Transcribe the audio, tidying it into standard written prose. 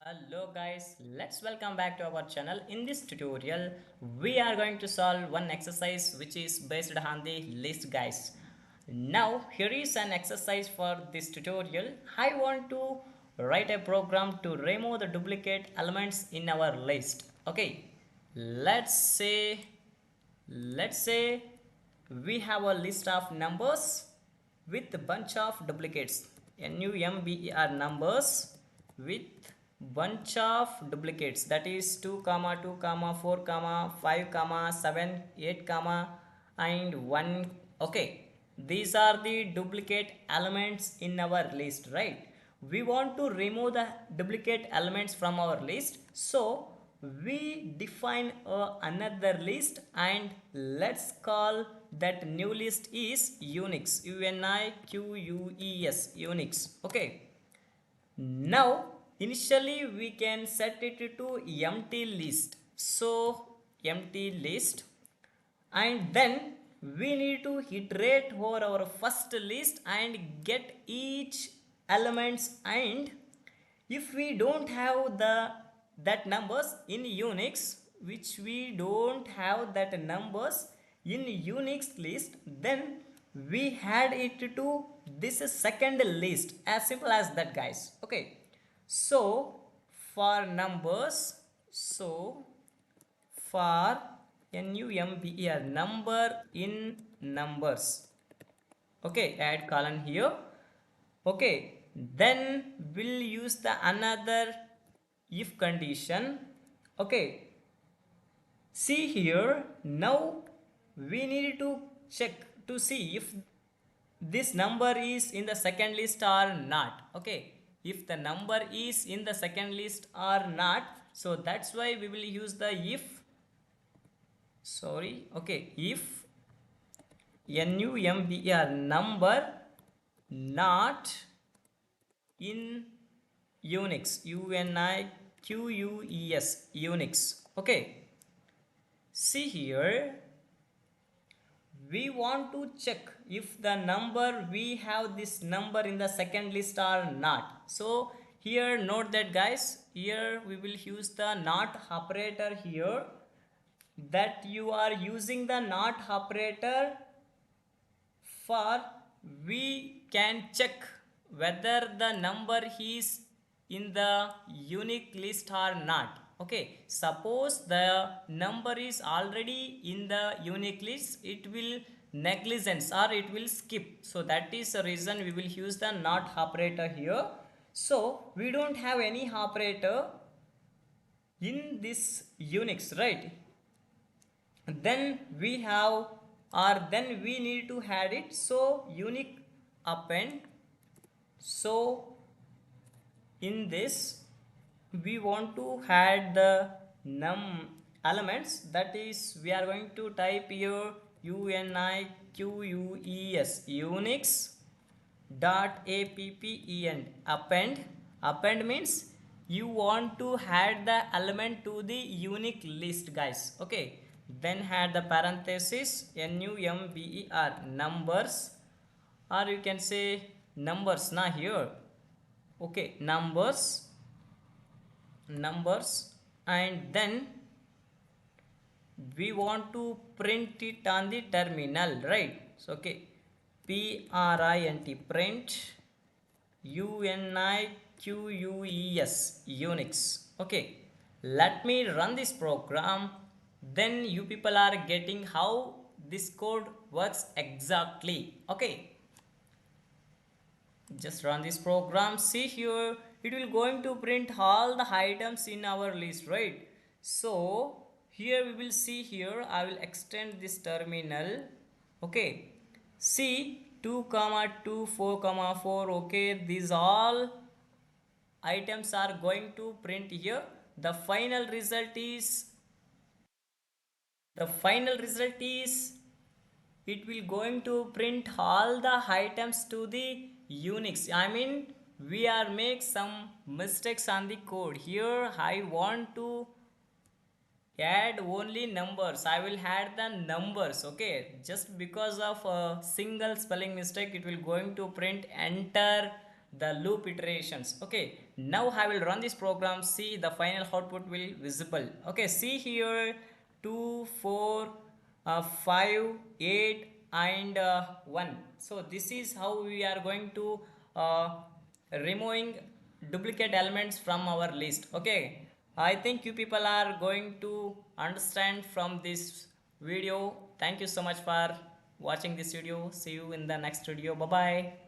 Hello guys, let's welcome back to our channel. In this tutorial, we are going to solve one exercise which is based on the list guys. Now here is an exercise for this tutorial. I want to write a program to remove the duplicate elements in our list. Okay, let's say let's say we have a list of numbers with a bunch of duplicates. Number numbers with bunch of duplicates, that is 2 comma 2 comma 4 comma 5 comma 7 8 comma and 1. Okay, these are the duplicate elements in our list, right? We want to remove the duplicate elements from our list, so we define another list and let's call that new list is Unix. Unix. Okay, now initially we can set it to empty list, so empty list, and then we need to iterate over our first list and get each elements. And if we don't have the that numbers in Unix, which we don't have that numbers in Unix list, then we add it to this second list, as simple as that guys. Okay, so for numbers, so for number in numbers. Okay, add colon here. Okay, then we'll use the another if condition. Okay, see here, now we need to check to see if this number is in the second list or not. Okay, if the number is in the second list or not, so that's why we will use the if. Sorry, okay, if number not in Unix, Unix. Okay, see here, we want to check if the number we have this number in the second list or not. So here note that guys, here we will use the not operator here, that you are using the not operator for we can check whether the number is in the unique list or not. Okay, suppose the number is already in the unique list, it will negligence or it will skip, so that is the reason we will use the not operator here. So we don't have any operator in this Unix, right? Then we have, or then we need to add it, so unique append. So in this we want to add the num elements, that is we are going to type here uniques unix dot append. Append means you want to add the element to the unique list guys. Okay, then add the parenthesis numbers, or you can say numbers na here. Okay, numbers, and then we want to print it on the terminal, right? So okay, print print uniques unix. Okay, let me run this program, then you people are getting how this code works exactly. Okay, just run this program. See here, it will going to print all the items in our list, right? So here we will see here, I will extend this terminal. Okay, see 2 comma 2 4 comma 4. Okay, these all items are going to print here. The final result is, the final result is it will going to print all the items to the Unix. I mean, we are make some mistakes on the code here. I want to add only numbers, I will add the numbers. Okay, just because of a single spelling mistake, it will going to print enter the loop iterations. Okay, now I will run this program, see the final output will visible. Okay, see here 2 4 5 8 and 1. So this is how we are going to uh, removing duplicate elements from our list. Okay, I think you people are going to understand from this video. Thank you so much for watching this video. See you in the next video. Bye bye.